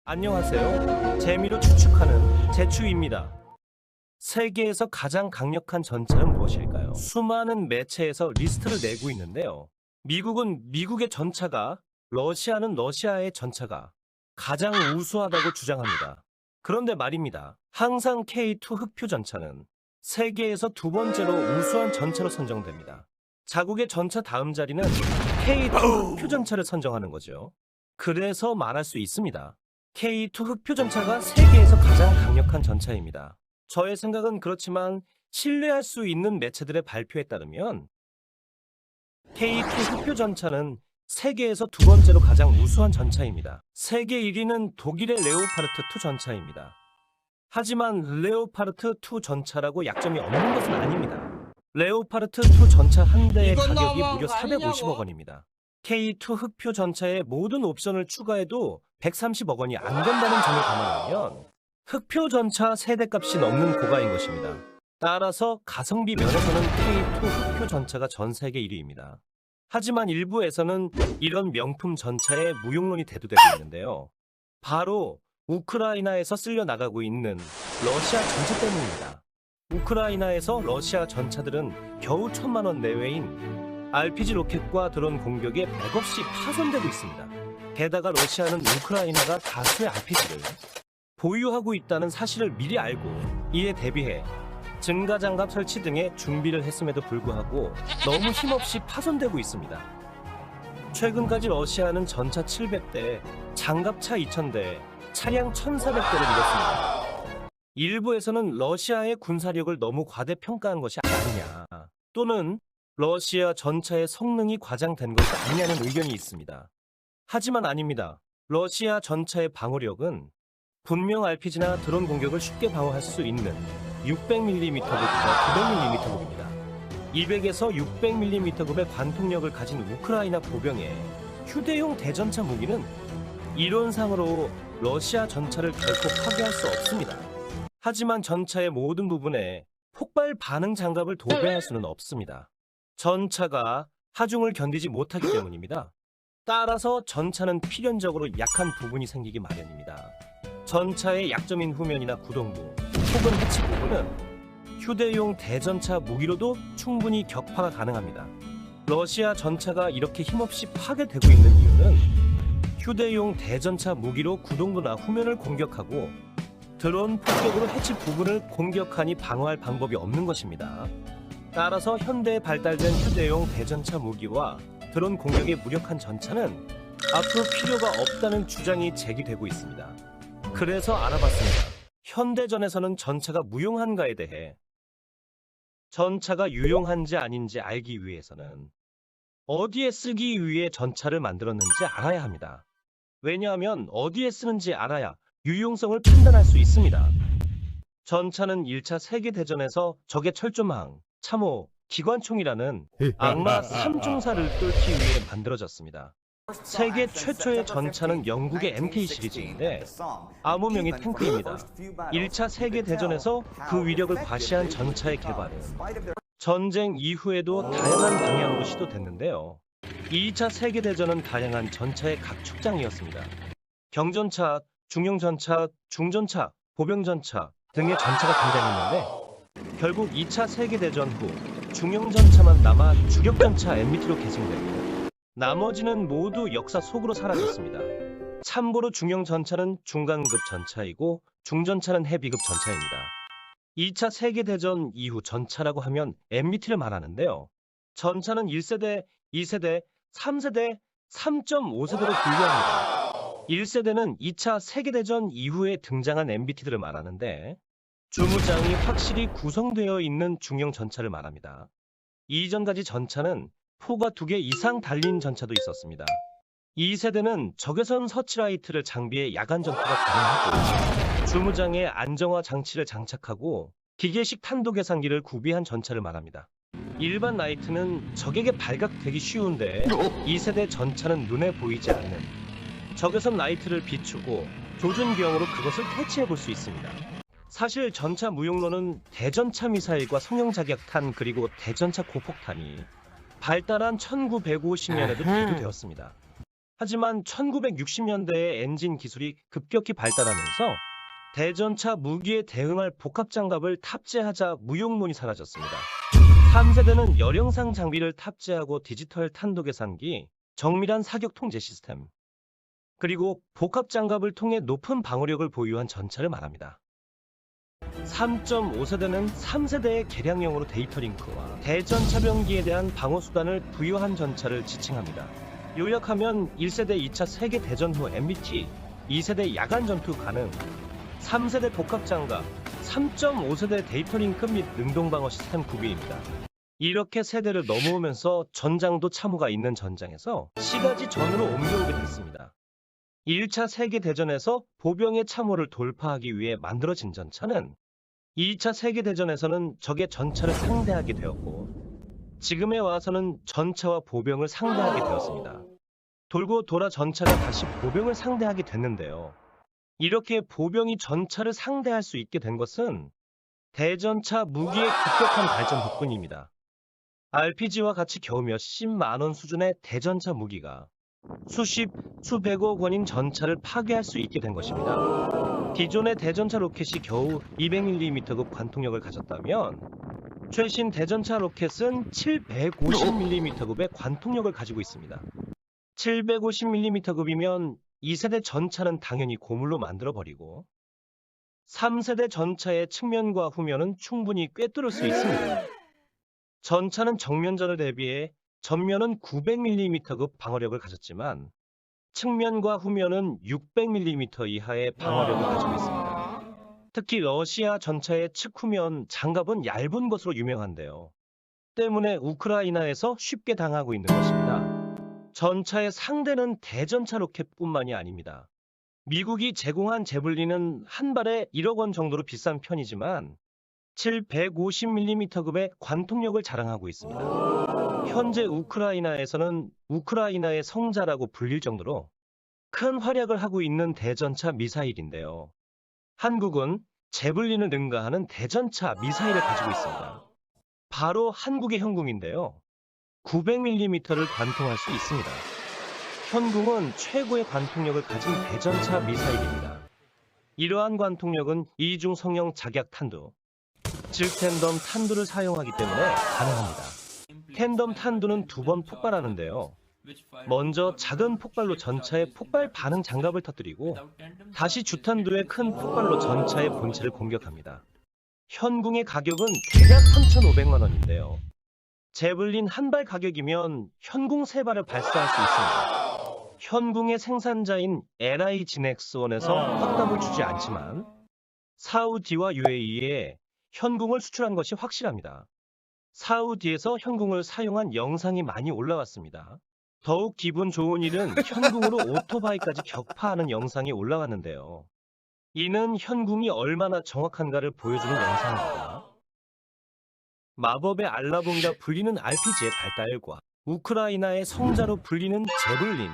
안녕하세요. 재미로 추측하는 제추입니다. 세계에서 가장 강력한 전차는 무엇일까요? 수많은 매체에서 리스트를 내고 있는데요. 미국은 미국의 전차가, 러시아는 러시아의 전차가 가장 우수하다고 주장합니다. 그런데 말입니다. 항상 K2 흑표 전차는 세계에서 두 번째로 우수한 전차로 선정됩니다. 자국의 전차 다음 자리는 K2 흑표 전차를 선정하는 거죠. 그래서 말할 수 있습니다. K2 흑표 전차가 세계에서 가장 강력한 전차입니다. 저의 생각은 그렇지만 신뢰할 수 있는 매체들의 발표에 따르면 K2 흑표 전차는 세계에서 두 번째로 가장 우수한 전차입니다. 세계 1위는 독일의 레오파르트 2 전차입니다. 하지만 레오파르트 2 전차라고 약점이 없는 것은 아닙니다. 레오파르트 2 전차 한 대의 가격이 무려 450억 원입니다. K2 흑표 전차에 모든 옵션을 추가해도 130억 원이 안 된다는 점을 감안하면 흑표 전차 세대값이 넘는 고가인 것입니다. 따라서 가성비 면에서는 K2 흑표 전차가 전 세계 1위입니다. 하지만 일부에서는 이런 명품 전차에 무용론이 대두되고 있는데요. 바로 우크라이나에서 쓸려 나가고 있는 러시아 전차 때문입니다. 우크라이나에서 러시아 전차들은 겨우 1,000만 원 내외인 RPG 로켓과 드론 공격에 맥없이 파손되고 있습니다. 게다가 러시아는 우크라이나가 다수의 RPG를 보유하고 있다는 사실을 미리 알고 이에 대비해 증가장갑 설치 등의 준비를 했음에도 불구하고 너무 힘없이 파손되고 있습니다. 최근까지 러시아는 전차 700대, 장갑차 2000대, 차량 1400대를 잃었습니다. 일부에서는 러시아의 군사력을 너무 과대평가한 것이 아니냐, 또는 러시아 전차의 성능이 과장된 것이 아니냐는 의견이 있습니다. 하지만 아닙니다. 러시아 전차의 방어력은 분명 RPG나 드론 공격을 쉽게 방어할 수 있는 600mm급과 900mm급입니다. 200에서 600mm급의 관통력을 가진 우크라이나 보병의 휴대용 대전차 무기는 이론상으로 러시아 전차를 결코 파괴할 수 없습니다. 하지만 전차의 모든 부분에 폭발 반응 장갑을 도배할 수는 없습니다. 전차가 하중을 견디지 못하기 때문입니다. 따라서 전차는 필연적으로 약한 부분이 생기기 마련입니다. 전차의 약점인 후면이나 구동부 혹은 해치 부분은 휴대용 대전차 무기로도 충분히 격파가 가능합니다. 러시아 전차가 이렇게 힘없이 파괴되고 있는 이유는 휴대용 대전차 무기로 구동부나 후면을 공격하고 드론 폭격으로 해치 부분을 공격하니 방어할 방법이 없는 것입니다. 따라서 현대에 발달된 휴대용 대전차 무기와 드론 공격에 무력한 전차는 앞으로 필요가 없다는 주장이 제기되고 있습니다. 그래서 알아봤습니다. 현대전에서는 전차가 무용한가에 대해 전차가 유용한지 아닌지 알기 위해서는 어디에 쓰기 위해 전차를 만들었는지 알아야 합니다. 왜냐하면 어디에 쓰는지 알아야 유용성을 판단할 수 있습니다. 전차는 1차 세계대전에서 적의 철조망, 참호, 기관총이라는 악마 3중사를 뚫기 위해 만들어졌습니다. 세계 최초의 전차는 영국의 MK 시리즈인데 암호명이 탱크입니다. 1차 세계대전에서 그 위력을 과시한 전차의 개발은 전쟁 이후에도 다양한 방향으로 시도됐는데요. 2차 세계대전은 다양한 전차의 각축장이었습니다. 경전차, 중형전차, 중전차, 보병전차 등의 전차가 등장했는데 결국 2차 세계대전 후 중형전차만 남아 주력전차 MBT로 계승됐고 나머지는 모두 역사 속으로 사라졌습니다. 참고로 중형전차는 중간급 전차이고 중전차는 헤비급 전차입니다. 2차 세계대전 이후 전차라고 하면 MBT를 말하는데요. 전차는 1세대, 2세대, 3세대, 3.5세대로 분류합니다. 1세대는 2차 세계대전 이후에 등장한 MBT들을 말하는데 주무장이 확실히 구성되어 있는 중형 전차를 말합니다. 이전까지 전차는 포가 2개 이상 달린 전차도 있었습니다. 2세대는 적외선 서치라이트를 장비해 야간 전투가 가능하고 주무장에 안정화 장치를 장착하고 기계식 탄도 계산기를 구비한 전차를 말합니다. 일반 라이트는 적에게 발각되기 쉬운데 2세대 전차는 눈에 보이지 않는 적외선 라이트를 비추고 조준경으로 그것을 퇴치해 볼 수 있습니다. 사실 전차 무용론은 대전차 미사일과 성형 자격탄 그리고 대전차 고폭탄이 발달한 1950년에도 대두되었습니다. 하지만 1960년대에 엔진 기술이 급격히 발달하면서 대전차 무기에 대응할 복합장갑을 탑재하자 무용론이 사라졌습니다. 3세대는 열영상 장비를 탑재하고 디지털 탄도 계산기, 정밀한 사격 통제 시스템, 그리고 복합장갑을 통해 높은 방어력을 보유한 전차를 말합니다. 3.5세대는 3세대의 개량형으로 데이터 링크와 대전차병기에 대한 방어수단을 부여한 전차를 지칭합니다. 요약하면 1세대 2차 세계대전 후 MBT, 2세대 야간 전투 가능, 3세대 복합장갑, 3.5세대 데이터 링크 및 능동방어 시스템 구비입니다. 이렇게 세대를 넘어오면서 전장도 참호가 있는 전장에서 시가지 전으로 옮겨오게 됐습니다. 1차 세계대전에서 보병의 참호를 돌파하기 위해 만들어진 전차는 2차 세계대전에서는 적의 전차를 상대하게 되었고 지금에 와서는 전차와 보병을 상대하게 되었습니다. 돌고 돌아 전차가 다시 보병을 상대하게 됐는데요. 이렇게 보병이 전차를 상대할 수 있게 된 것은 대전차 무기의 급격한 발전 덕분입니다. RPG와 같이 겨우 몇십만 원 수준의 대전차 무기가 수십, 수백억 원인 전차를 파괴할 수 있게 된 것입니다. 기존의 대전차 로켓이 겨우 200mm급 관통력을 가졌다면 최신 대전차 로켓은 750mm급의 관통력을 가지고 있습니다. 750mm급이면 2세대 전차는 당연히 고물로 만들어버리고 3세대 전차의 측면과 후면은 충분히 꿰뚫을 수 있습니다. 전차는 정면전을 대비해 전면은 900mm급 방어력을 가졌지만 측면과 후면은 600mm 이하의 방어력을 가지고 있습니다. 특히 러시아 전차의 측후면 장갑은 얇은 것으로 유명한데요. 때문에 우크라이나에서 쉽게 당하고 있는 것입니다. 전차의 상대는 대전차 로켓뿐만이 아닙니다. 미국이 제공한 제블린은 한 발에 1억 원 정도로 비싼 편이지만 750mm급의 관통력을 자랑하고 있습니다. 현재 우크라이나에서는 우크라이나의 성자라고 불릴 정도로 큰 활약을 하고 있는 대전차 미사일인데요. 한국은 제블린을 능가하는 대전차 미사일을 가지고 있습니다. 바로 한국의 현궁인데요. 900mm를 관통할 수 있습니다. 현궁은 최고의 관통력을 가진 대전차 미사일입니다. 이러한 관통력은 이중 성형 작약 탄두, 즉 텐덤 탄두를 사용하기 때문에 가능합니다. 텐덤 탄두는 2번 폭발하는데요. 먼저 작은 폭발로 전차의 폭발 반응 장갑을 터뜨리고 다시 주탄두의 큰 폭발로 전차의 본체를 공격합니다. 현궁의 가격은 대략 3,500만 원인데요. 제블린 한 발 가격이면 현궁 3발을 발사할 수 있습니다. 현궁의 생산자인 LI 지넥스원에서 확답을 주지 않지만 사우디와 UAE에 현궁을 수출한 것이 확실합니다. 사우디에서 현궁을 사용한 영상이 많이 올라왔습니다. 더욱 기분 좋은 일은 현궁으로 오토바이까지 격파하는 영상이 올라왔는데요. 이는 현궁이 얼마나 정확한가를 보여주는 영상입니다. 마법의 알라봉이라 불리는 RPG의 발달과 우크라이나의 성자로 불리는 제블린,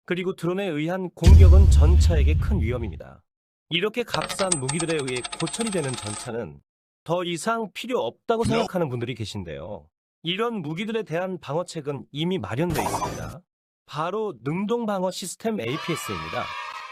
그리고 드론에 의한 공격은 전차에게 큰 위험입니다. 이렇게 값싼 무기들에 의해 고철이 되는 전차는 더 이상 필요 없다고 생각하는 분들이 계신데요. 이런 무기들에 대한 방어책은 이미 마련되어 있습니다. 바로 능동방어 시스템 APS입니다.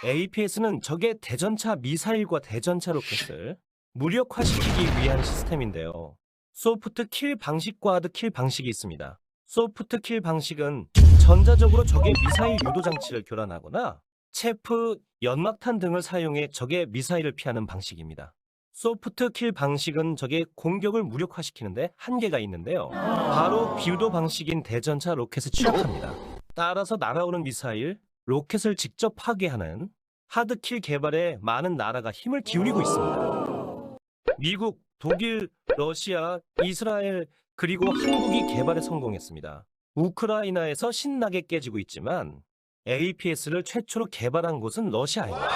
APS는 적의 대전차 미사일과 대전차 로켓을 무력화시키기 위한 시스템인데요. 소프트 킬 방식과 하드 킬 방식이 있습니다. 소프트 킬 방식은 전자적으로 적의 미사일 유도 장치를 교란하거나 체프, 연막탄 등을 사용해 적의 미사일을 피하는 방식입니다. 소프트 킬 방식은 적의 공격을 무력화시키는데 한계가 있는데요. 바로 비유도 방식인 대전차 로켓에 취약합니다. 따라서 날아오는 미사일, 로켓을 직접 파괴하는 하드킬 개발에 많은 나라가 힘을 기울이고 있습니다. 미국, 독일, 러시아, 이스라엘, 그리고 한국이 개발에 성공했습니다. 우크라이나에서 신나게 깨지고 있지만 APS를 최초로 개발한 곳은 러시아입니다.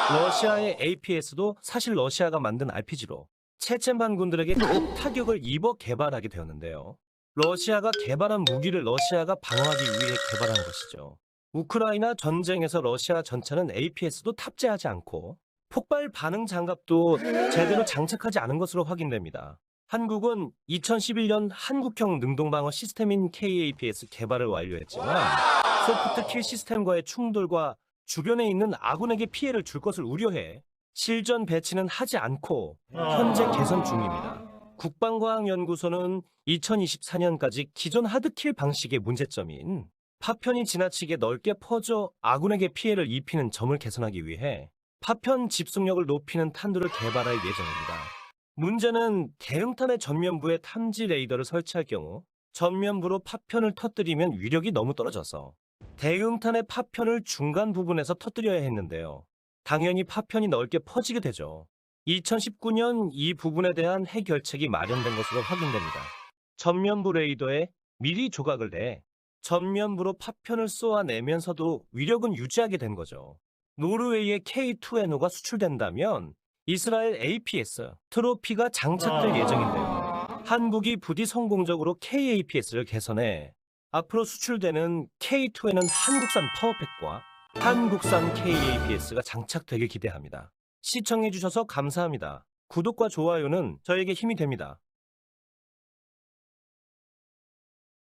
러시아의 APS도 사실 러시아가 만든 RPG로 체첸반군들에게 큰 타격을 입어 개발하게 되었는데요. 러시아가 개발한 무기를 러시아가 방어하기 위해 개발한 것이죠. 우크라이나 전쟁에서 러시아 전차는 APS도 탑재하지 않고 폭발 반응 장갑도 제대로 장착하지 않은 것으로 확인됩니다. 한국은 2011년 한국형 능동방어 시스템인 KAPS 개발을 완료했지만 소프트킬 시스템과의 충돌과 주변에 있는 아군에게 피해를 줄 것을 우려해 실전 배치는 하지 않고 현재 개선 중입니다. 국방과학연구소는 2024년까지 기존 하드킬 방식의 문제점인 파편이 지나치게 넓게 퍼져 아군에게 피해를 입히는 점을 개선하기 위해 파편 집속력을 높이는 탄두를 개발할 예정입니다. 문제는 대응탄의 전면부에 탐지 레이더를 설치할 경우 전면부로 파편을 터뜨리면 위력이 너무 떨어져서 대응탄의 파편을 중간 부분에서 터뜨려야 했는데요. 당연히 파편이 넓게 퍼지게 되죠. 2019년 이 부분에 대한 해결책이 마련된 것으로 확인됩니다. 전면부 레이더에 미리 조각을 내 전면부로 파편을 쏘아내면서도 위력은 유지하게 된 거죠. 노르웨이의 K2NO가 수출된다면 이스라엘 APS 트로피가 장착될 예정인데요. 한국이 부디 성공적으로 KAPS를 개선해 앞으로 수출되는 K2N은 한국산 파워팩과 한국산 KAPS가 장착되길 기대합니다. 시청해주셔서 감사합니다. 구독과 좋아요는 저에게 힘이 됩니다.